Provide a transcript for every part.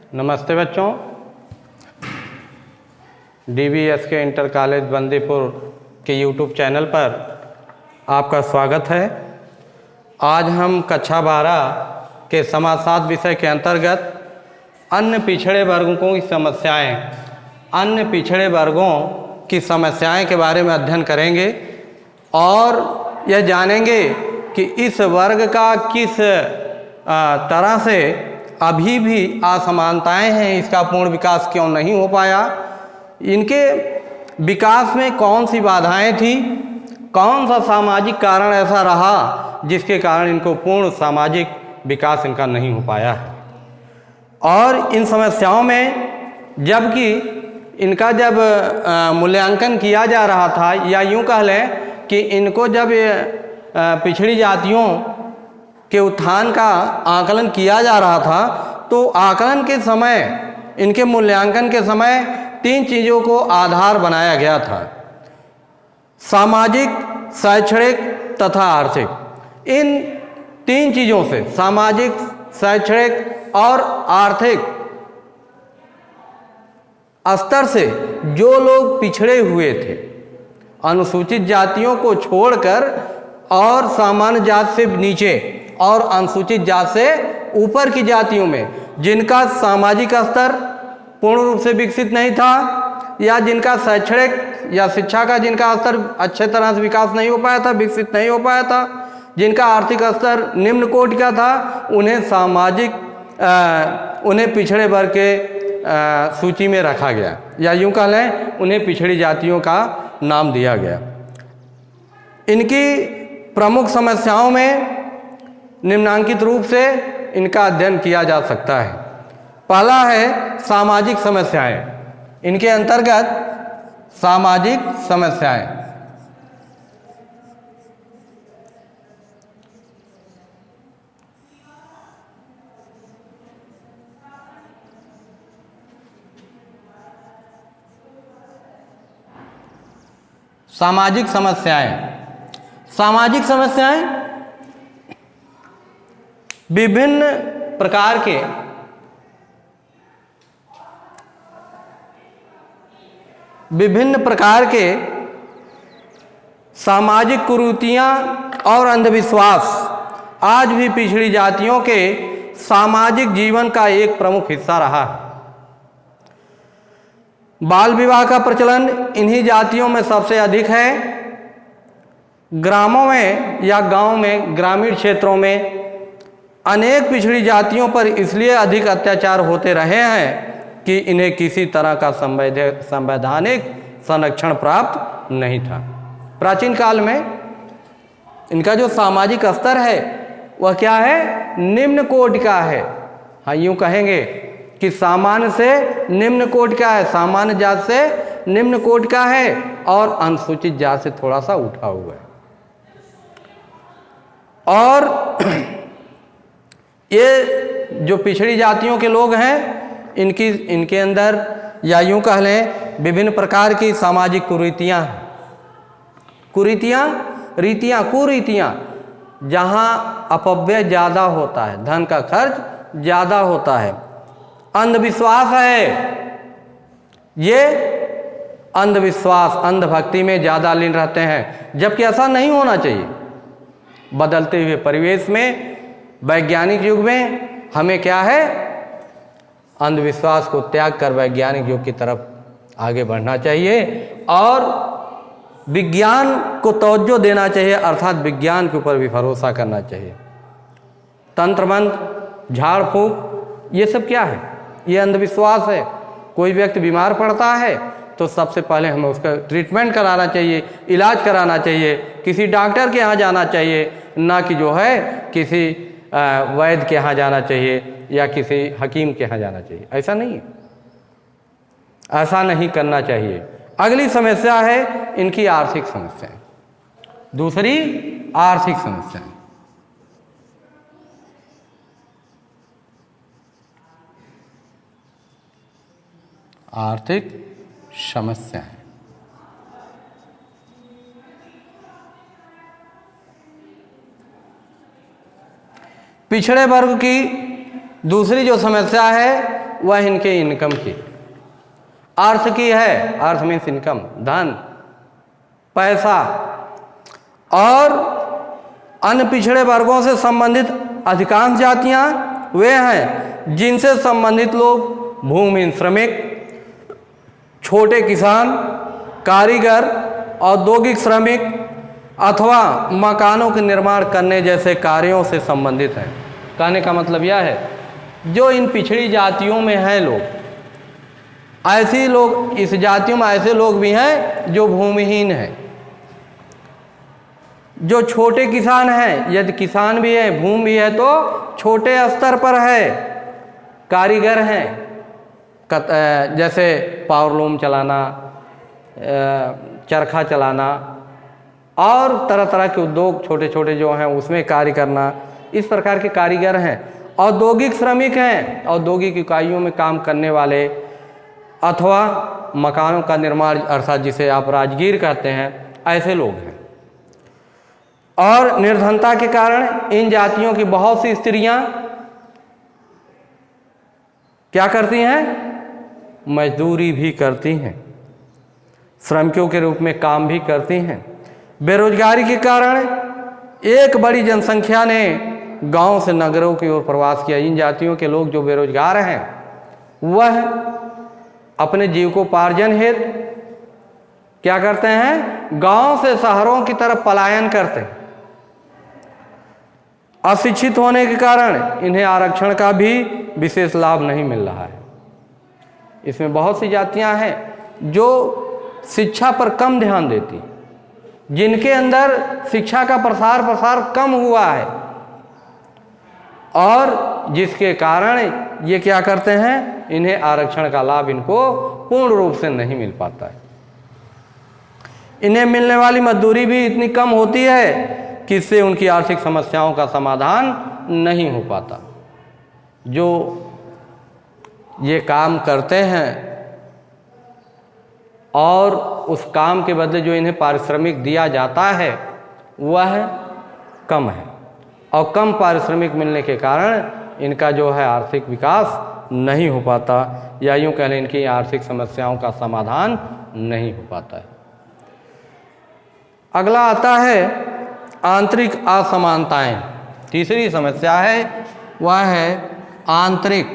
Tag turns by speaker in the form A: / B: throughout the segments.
A: नमस्ते बच्चों। DBS के इंटर कॉलेज बंदीपुर के YouTube चैनल पर आपका स्वागत है। आज हम कक्षा 12 के समाजशास्त्र विषय के अंतर्गत अन्य पिछड़े वर्गों की समस्याएं के बारे में अध्ययन करेंगे और यह जानेंगे कि इस वर्ग का किस तरह से अभी भी असमानताएं हैं, इसका पूर्ण विकास क्यों नहीं हो पाया, इनके विकास में कौन सी बाधाएं थी, कौन सा सामाजिक कारण ऐसा रहा जिसके कारण इनको पूर्ण सामाजिक विकास इनका नहीं हो पाया है। और इन समस्याओं में जबकि इनका जब मूल्यांकन किया जा रहा था, या यूँ कह लें कि इनको जब पिछड़ी जातियों के उत्थान का आकलन किया जा रहा था, तो आकलन के समय, इनके मूल्यांकन के समय 3 चीज़ों को आधार बनाया गया था: सामाजिक, शैक्षणिक तथा आर्थिक। इन 3 चीज़ों से, सामाजिक, शैक्षणिक और आर्थिक स्तर से जो लोग पिछड़े हुए थे, अनुसूचित जातियों को छोड़कर और सामान्य जात से नीचे और अनुसूचित जात से ऊपर की जातियों में जिनका सामाजिक स्तर पूर्ण रूप से विकसित नहीं था, या जिनका शैक्षणिक या शिक्षा का जिनका स्तर अच्छे तरह से विकास नहीं हो पाया था, विकसित नहीं हो पाया था, जिनका आर्थिक स्तर निम्न कोटि का था, उन्हें पिछड़े वर्ग के सूची में रखा गया, या यूँ कह लें उन्हें पिछड़ी जातियों का नाम दिया गया। इनकी प्रमुख समस्याओं में निम्नांकित रूप से इनका अध्ययन किया जा सकता है। पहला है सामाजिक समस्याएं। इनके अंतर्गत सामाजिक समस्याएं, सामाजिक समस्याएं विभिन्न प्रकार के सामाजिक कुरीतियां और अंधविश्वास आज भी पिछड़ी जातियों के सामाजिक जीवन का एक प्रमुख हिस्सा रहा है। बाल विवाह का प्रचलन इन्हीं जातियों में सबसे अधिक है। ग्रामों में या गांव में, ग्रामीण क्षेत्रों में अनेक पिछड़ी जातियों पर इसलिए अधिक अत्याचार होते रहे हैं कि इन्हें किसी तरह का संवैधानिक संरक्षण प्राप्त नहीं था। प्राचीन काल में इनका जो सामाजिक स्तर है वह क्या है? निम्न कोटि का है। हाँ, यूँ कहेंगे कि सामान्य से निम्न कोटि का है, सामान्य जात से निम्न कोटि का है, और अनुसूचित जात से थोड़ा सा उठा हुआ है। और ये जो पिछड़ी जातियों के लोग हैं, इनके अंदर, या यूँ कह लें, विभिन्न प्रकार की सामाजिक कुरीतियाँ, जहाँ अपव्यय ज़्यादा होता है, धन का खर्च ज़्यादा होता है, अंधविश्वास है, ये अंधविश्वास, अंधभक्ति में ज़्यादा लीन रहते हैं, जबकि ऐसा नहीं होना चाहिए। बदलते हुए परिवेश में, वैज्ञानिक युग में हमें क्या है? अंधविश्वास को त्याग कर वैज्ञानिक युग की तरफ आगे बढ़ना चाहिए और विज्ञान को तवज्जो देना चाहिए, अर्थात विज्ञान के ऊपर भी भरोसा करना चाहिए। तंत्र मंत्र, झाड़ फूंक, ये सब क्या है? ये अंधविश्वास है। कोई व्यक्ति बीमार पड़ता है तो सबसे पहले हमें उसका ट्रीटमेंट कराना चाहिए, इलाज कराना चाहिए, किसी डॉक्टर के यहाँ जाना चाहिए, ना कि जो है किसी वैद्य के यहाँ जाना चाहिए या किसी हकीम के यहाँ जाना चाहिए। ऐसा नहीं है, ऐसा नहीं करना चाहिए। अगली समस्या है इनकी आर्थिक समस्याएं। दूसरी, आर्थिक समस्याएं। आर्थिक समस्याएं पिछड़े वर्ग की दूसरी जो समस्या है वह इनके इनकम की, अर्थ की है। अर्थ मीन्स इनकम, धन, पैसा। और अन्य पिछड़े वर्गों से संबंधित अधिकांश जातियां वे हैं जिनसे संबंधित लोग भूमिहीन श्रमिक, छोटे किसान, कारीगर, औद्योगिक श्रमिक अथवा मकानों के निर्माण करने जैसे कार्यों से संबंधित हैं। कहने का मतलब यह है जो इन पिछड़ी जातियों में हैं लोग, ऐसे लोग, इस जातियों में ऐसे लोग भी हैं जो भूमिहीन हैं, जो छोटे किसान हैं, यदि किसान भी है, भूमि भी है तो छोटे स्तर पर है, कारीगर हैं, जैसे पावरलूम चलाना, चरखा चलाना और तरह तरह के उद्योग छोटे छोटे जो हैं उसमें कार्य करना, इस प्रकार के कारीगर हैं। औद्योगिक श्रमिक हैं, औद्योगिक इकाइयों में काम करने वाले अथवा मकानों का निर्माण अर्थात जिसे आप राजगीर कहते हैं, ऐसे लोग हैं। और निर्धनता के कारण इन जातियों की बहुत सी स्त्रियां क्या करती हैं? मजदूरी भी करती हैं, श्रमिकों के रूप में काम भी करती हैं। बेरोजगारी के कारण एक बड़ी जनसंख्या ने गांव से नगरों की ओर प्रवास किया। इन जातियों के लोग जो बेरोजगार हैं वह अपने जीविकोपार्जन हेतु क्या करते हैं? गांव से शहरों की तरफ पलायन करते हैं। अशिक्षित होने के कारण इन्हें आरक्षण का भी विशेष लाभ नहीं मिल रहा है। इसमें बहुत सी जातियां हैं जो शिक्षा पर कम ध्यान देती, जिनके अंदर शिक्षा का प्रसार कम हुआ है और जिसके कारण ये क्या करते हैं? इन्हें आरक्षण का लाभ इनको पूर्ण रूप से नहीं मिल पाता है। इन्हें मिलने वाली मजदूरी भी इतनी कम होती है कि इससे उनकी आर्थिक समस्याओं का समाधान नहीं हो पाता। जो ये काम करते हैं और उस काम के बदले जो इन्हें पारिश्रमिक दिया जाता है वह कम है, और कम पारिश्रमिक मिलने के कारण इनका जो है आर्थिक विकास नहीं हो पाता, या यूँ कह लें इनकी आर्थिक समस्याओं का समाधान नहीं हो पाता है। अगला आता है आंतरिक असमानताएं। तीसरी समस्या है वह है आंतरिक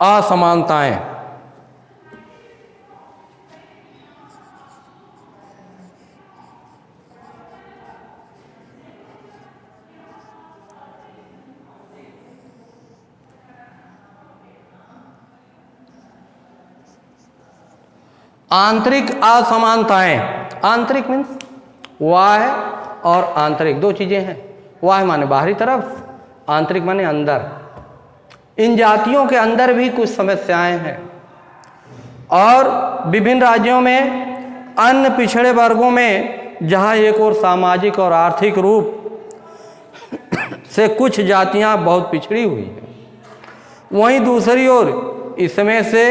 A: असमानताएं। आंतरिक असमानताएं, आंतरिक मीन्स बाह्य और आंतरिक दो चीजें हैं। बाह्य माने बाहरी तरफ, आंतरिक माने अंदर। इन जातियों के अंदर भी कुछ समस्याएं हैं और विभिन्न राज्यों में अन्य पिछड़े वर्गों में जहां एक और सामाजिक और आर्थिक रूप से कुछ जातियां बहुत पिछड़ी हुई हैं, वहीं दूसरी ओर इसमें से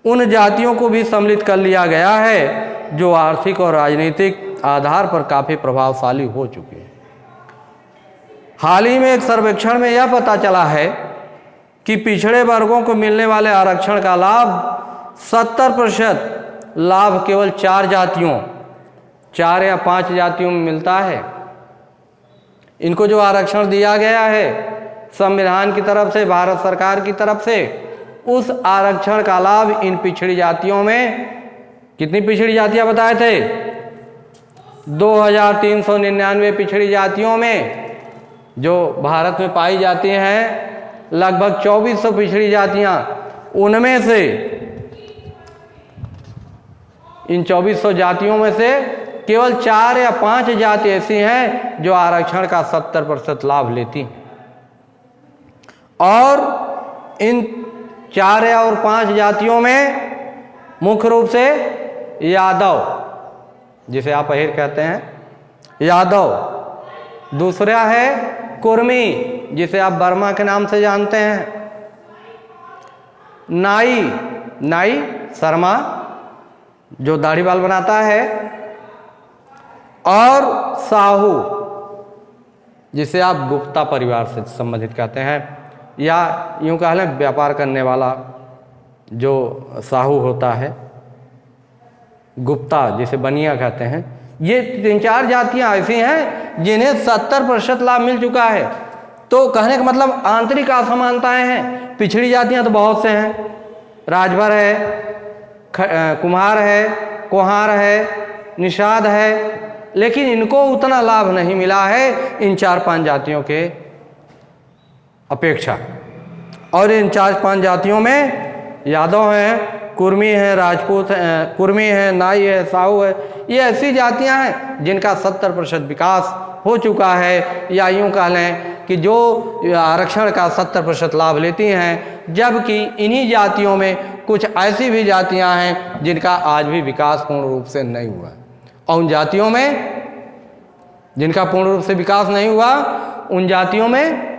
A: उन जातियों को भी सम्मिलित कर लिया गया है जो आर्थिक और राजनीतिक आधार पर काफ़ी प्रभावशाली हो चुके हैं। हाल ही में एक सर्वेक्षण में यह पता चला है कि पिछड़े वर्गों को मिलने वाले आरक्षण का लाभ 70% लाभ केवल 4 या 5 जातियों में मिलता है। इनको जो आरक्षण दिया गया है संविधान की तरफ से, भारत सरकार की तरफ से, उस आरक्षण का लाभ इन पिछड़ी जातियों में, कितनी पिछड़ी जातियां बताए थे? 2399 पिछड़ी जातियों में जो भारत में पाई जाती हैं, लगभग 2400 पिछड़ी जातियां, उनमें से इन 2400 जातियों में से केवल 4 या 5 जाति ऐसी हैं जो आरक्षण का 70% लाभ लेती हैं। और इन 4 और 5 जातियों में मुख्य रूप से यादव, जिसे आप अहिर कहते हैं, यादव, दूसरा है कुर्मी, जिसे आप बर्मा के नाम से जानते हैं, नाई शर्मा जो दाढ़ी बाल बनाता है, और साहू, जिसे आप गुप्ता परिवार से संबंधित कहते हैं, या यूँ कह लें व्यापार करने वाला जो साहू होता है, गुप्ता जिसे बनिया कहते हैं, ये 3-4 जातियां ऐसी हैं जिन्हें 70% लाभ मिल चुका है। तो कहने का मतलब आंतरिक असमानताएं हैं। पिछड़ी जातियां तो बहुत से हैं, राजभर है, कुम्हार है, कोहार है, निषाद है, लेकिन इनको उतना लाभ नहीं मिला है इन 4-5 जातियों के अपेक्षा। और इन 4-5 जातियों में यादव हैं, कुर्मी है, राजपूत हैं, कुर्मी है, नाई है, साहू है, ये ऐसी जातियां हैं जिनका 70% विकास हो चुका है, या यूँ कह लें कि जो आरक्षण का 70% लाभ लेती हैं। जबकि इन्हीं जातियों में कुछ ऐसी भी जातियां हैं जिनका आज भी विकास पूर्ण रूप से नहीं हुआ, और उन जातियों में जिनका पूर्ण रूप से विकास नहीं हुआ, उन जातियों में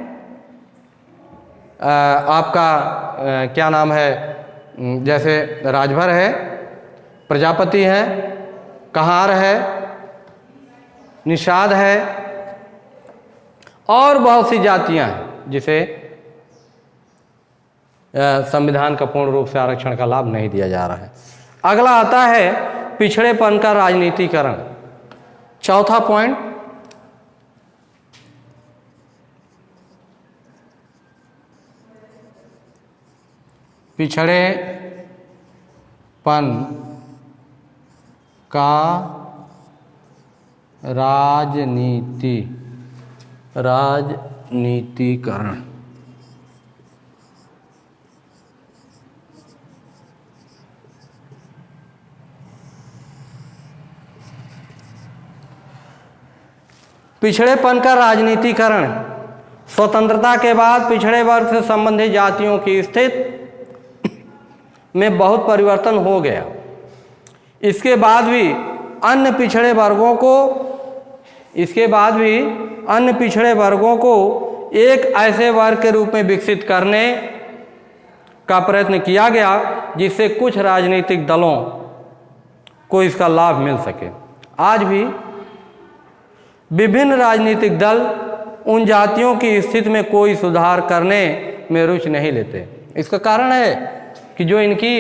A: आपका क्या नाम है, जैसे राजभर है, प्रजापति है, कहार है, निषाद है, और बहुत सी जातियां हैं जिसे संविधान का पूर्ण रूप से आरक्षण का लाभ नहीं दिया जा रहा है। अगला आता है पिछड़ेपन का राजनीतिकरण। चौथा पॉइंट, पिछड़ेपन का राजनीतिकरण। पिछड़ेपन का राजनीतिकरण। स्वतंत्रता के बाद पिछड़े वर्ग से संबंधित जातियों की स्थिति में बहुत परिवर्तन हो गया। इसके बाद भी अन्य पिछड़े वर्गों को एक ऐसे वर्ग के रूप में विकसित करने का प्रयत्न किया गया जिससे कुछ राजनीतिक दलों को इसका लाभ मिल सके। आज भी विभिन्न राजनीतिक दल उन जातियों की स्थिति में कोई सुधार करने में रुचि नहीं लेते। इसका कारण है कि जो इनकी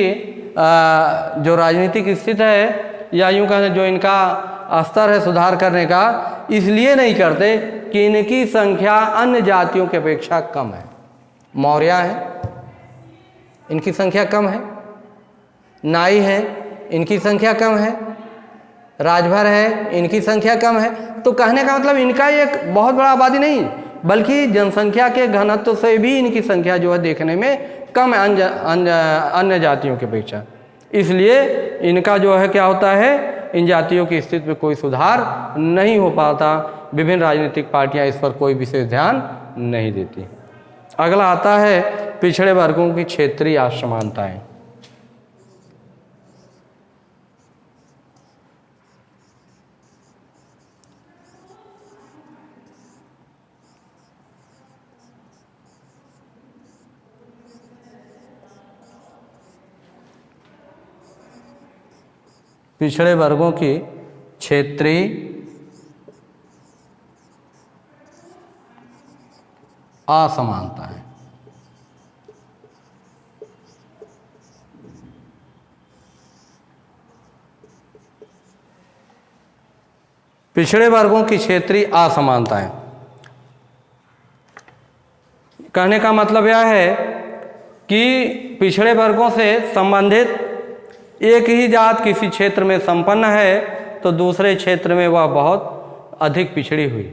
A: जो राजनीतिक स्थिति है, या यूँ कहें जो इनका स्तर है सुधार करने का, इसलिए नहीं करते कि इनकी संख्या अन्य जातियों की अपेक्षा कम है। मौर्य है, इनकी संख्या कम है, नाई है, इनकी संख्या कम है, राजभर है, इनकी संख्या कम है। तो कहने का मतलब इनका एक बहुत बड़ा आबादी नहीं, बल्कि जनसंख्या के घनत्व से भी इनकी संख्या जो है देखने में कम है अन्य जातियों की अपेक्षा। इसलिए इनका जो है क्या होता है, इन जातियों की स्थिति में कोई सुधार नहीं हो पाता। विभिन्न राजनीतिक पार्टियां इस पर कोई विशेष ध्यान नहीं देती। अगला आता है पिछड़े वर्गों की क्षेत्रीय असमानताएं। पिछड़े वर्गों की क्षेत्रीय असमानताएं। पिछड़े वर्गों की क्षेत्रीय असमानताएं कहने का मतलब यह है कि पिछड़े वर्गों से संबंधित एक ही जात किसी क्षेत्र में संपन्न है तो दूसरे क्षेत्र में वह बहुत अधिक पिछड़ी हुई।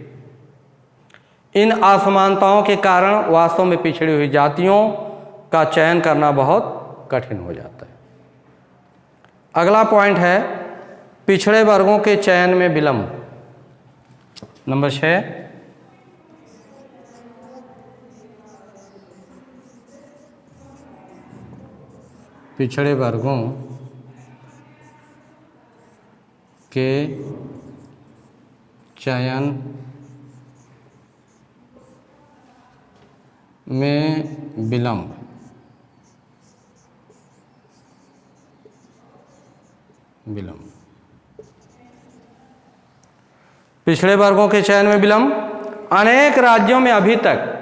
A: इन असमानताओं के कारण वास्तव में पिछड़ी हुई जातियों का चयन करना बहुत कठिन हो जाता है। अगला पॉइंट है पिछड़े वर्गों के चयन में विलंब। नंबर 6, पिछड़े वर्गों के चयन में विलंब। पिछड़े वर्गों के चयन में विलंब, अनेक राज्यों में अभी तक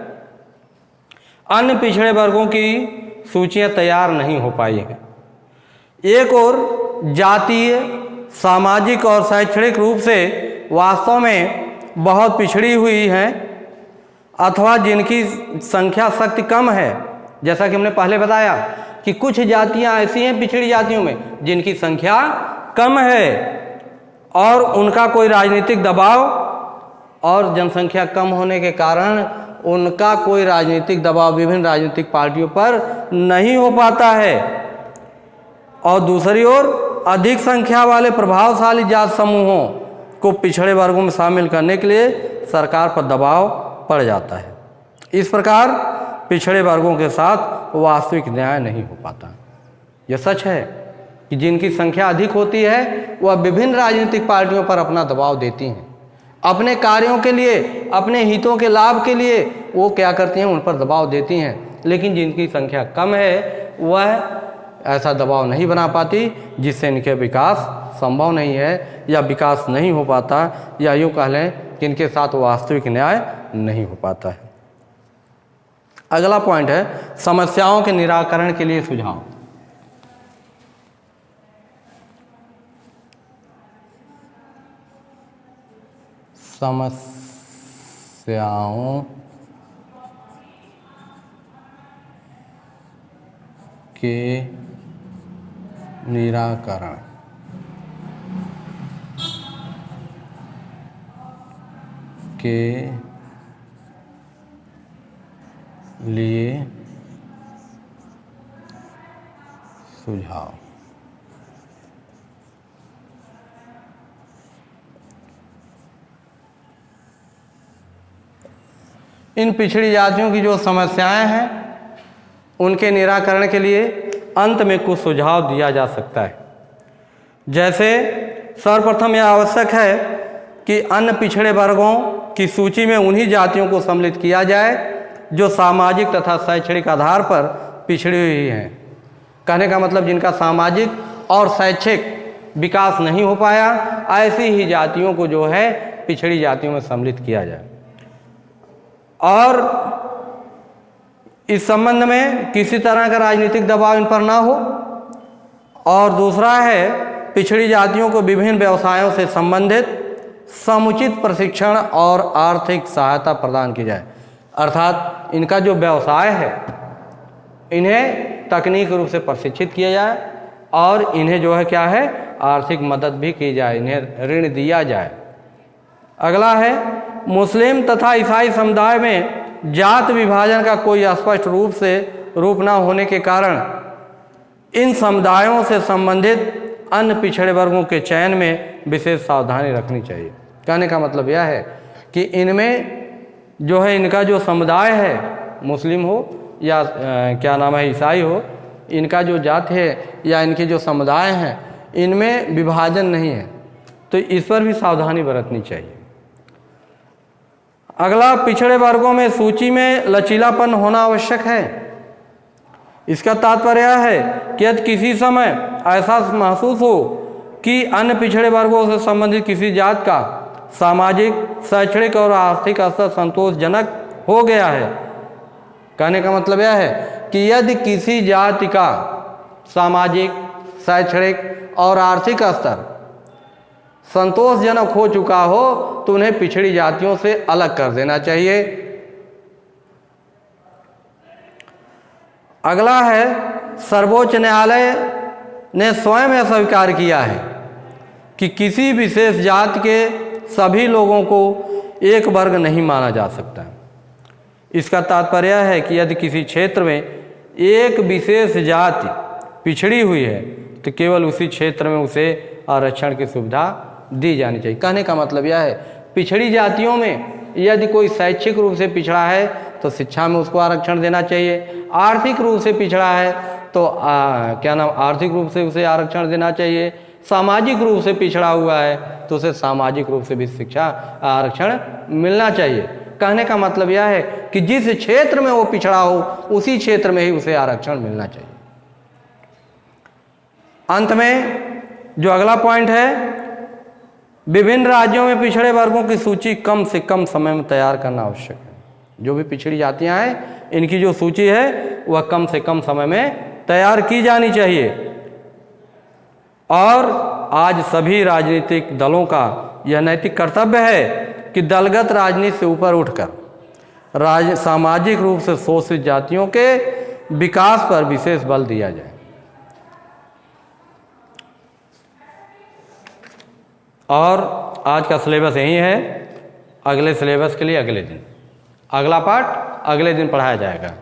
A: अन्य पिछड़े वर्गों की सूचियां तैयार नहीं हो पाई हैं। एक और जातीय, सामाजिक और शैक्षणिक रूप से वास्तव में बहुत पिछड़ी हुई हैं अथवा जिनकी संख्या सख्त कम है। जैसा कि हमने पहले बताया कि कुछ जातियां ऐसी हैं पिछड़ी जातियों में जिनकी संख्या कम है और उनका कोई राजनीतिक दबाव, और जनसंख्या कम होने के कारण उनका कोई राजनीतिक दबाव विभिन्न राजनीतिक पार्टियों पर नहीं हो पाता है। और दूसरी ओर अधिक संख्या वाले प्रभावशाली जात समूहों को पिछड़े वर्गों में शामिल करने के लिए सरकार पर दबाव पड़ जाता है। इस प्रकार पिछड़े वर्गों के साथ वास्तविक न्याय नहीं हो पाता। यह सच है कि जिनकी संख्या अधिक होती है वह विभिन्न राजनीतिक पार्टियों पर अपना दबाव देती हैं, अपने कार्यों के लिए, अपने हितों के लाभ के लिए वो क्या करती हैं, उन पर दबाव देती हैं। लेकिन जिनकी संख्या कम है वह ऐसा दबाव नहीं बना पाती, जिससे इनके विकास संभव नहीं है या विकास नहीं हो पाता, या यूँ कह लें कि इनके साथ वास्तविक न्याय नहीं हो पाता है। अगला पॉइंट है समस्याओं के निराकरण के लिए सुझाव। समस्याओं के निराकरण के लिए सुझाव। इन पिछड़ी जातियों की जो समस्याएं हैं उनके निराकरण के लिए अंत में कुछ सुझाव दिया जा सकता है। जैसे सर्वप्रथम यह आवश्यक है कि अन्य पिछड़े वर्गों की सूची में उन्हीं जातियों को सम्मिलित किया जाए जो सामाजिक तथा शैक्षणिक आधार पर पिछड़ी हुई हैं। कहने का मतलब जिनका सामाजिक और शैक्षिक विकास नहीं हो पाया, ऐसी ही जातियों को जो है पिछड़ी जातियों में सम्मिलित किया जाए। और इस संबंध में किसी तरह का राजनीतिक दबाव इन पर ना हो। और दूसरा है पिछड़ी जातियों को विभिन्न व्यवसायों से संबंधित समुचित प्रशिक्षण और आर्थिक सहायता प्रदान की जाए। अर्थात इनका जो व्यवसाय है इन्हें तकनीक रूप से प्रशिक्षित किया जाए और इन्हें जो है क्या है आर्थिक मदद भी की जाए, इन्हें ऋण दिया जाए। अगला है मुस्लिम तथा ईसाई समुदाय में जात विभाजन का कोई स्पष्ट रूप न होने के कारण इन समुदायों से संबंधित अन्य पिछड़े वर्गों के चयन में विशेष सावधानी रखनी चाहिए। कहने का मतलब यह है कि इनमें जो है इनका जो समुदाय है, मुस्लिम हो या क्या नाम है ईसाई हो, इनका जो जात है या इनके जो समुदाय हैं इनमें विभाजन नहीं है, तो इस पर भी सावधानी बरतनी चाहिए। अगला पिछड़े वर्गों में सूची में लचीलापन होना आवश्यक है। इसका तात्पर्य है कि यदि किसी समय ऐसा महसूस हो कि अन्य पिछड़े वर्गों से संबंधित किसी जात का सामाजिक, शैक्षणिक और आर्थिक स्तर संतोषजनक हो गया है। कहने का मतलब यह है कि यदि किसी जाति का सामाजिक, शैक्षणिक और आर्थिक स्तर संतोषजनक हो चुका हो तो उन्हें पिछड़ी जातियों से अलग कर देना चाहिए। अगला है सर्वोच्च न्यायालय ने स्वयं यह स्वीकार किया है कि किसी विशेष जाति के सभी लोगों को एक वर्ग नहीं माना जा सकता। इसका तात्पर्य है कि यदि किसी क्षेत्र में एक विशेष जाति पिछड़ी हुई है तो केवल उसी क्षेत्र में उसे आरक्षण की सुविधा दी जानी चाहिए। कहने का मतलब यह है पिछड़ी जातियों में यदि कोई शैक्षिक रूप से पिछड़ा है तो शिक्षा में उसको आरक्षण देना चाहिए, आर्थिक रूप से पिछड़ा है तो आर्थिक रूप से उसे आरक्षण देना चाहिए, सामाजिक रूप से पिछड़ा हुआ है तो उसे सामाजिक रूप से भी शिक्षा आरक्षण मिलना चाहिए। कहने का मतलब यह है कि जिस क्षेत्र में वो पिछड़ा हो उसी क्षेत्र में ही उसे आरक्षण मिलना चाहिए। अंत में जो अगला पॉइंट है विभिन्न राज्यों में पिछड़े वर्गों की सूची कम से कम समय में तैयार करना आवश्यक है। जो भी पिछड़ी जातियां हैं, इनकी जो सूची है वह कम से कम समय में तैयार की जानी चाहिए। और आज सभी राजनीतिक दलों का यह नैतिक कर्तव्य है कि दलगत राजनीति से ऊपर उठकर सामाजिक रूप से शोषित जातियों के विकास पर विशेष बल दिया जाए। और आज का सिलेबस यही है। अगले सिलेबस के लिए अगले दिन, अगला पार्ट अगले दिन पढ़ाया जाएगा।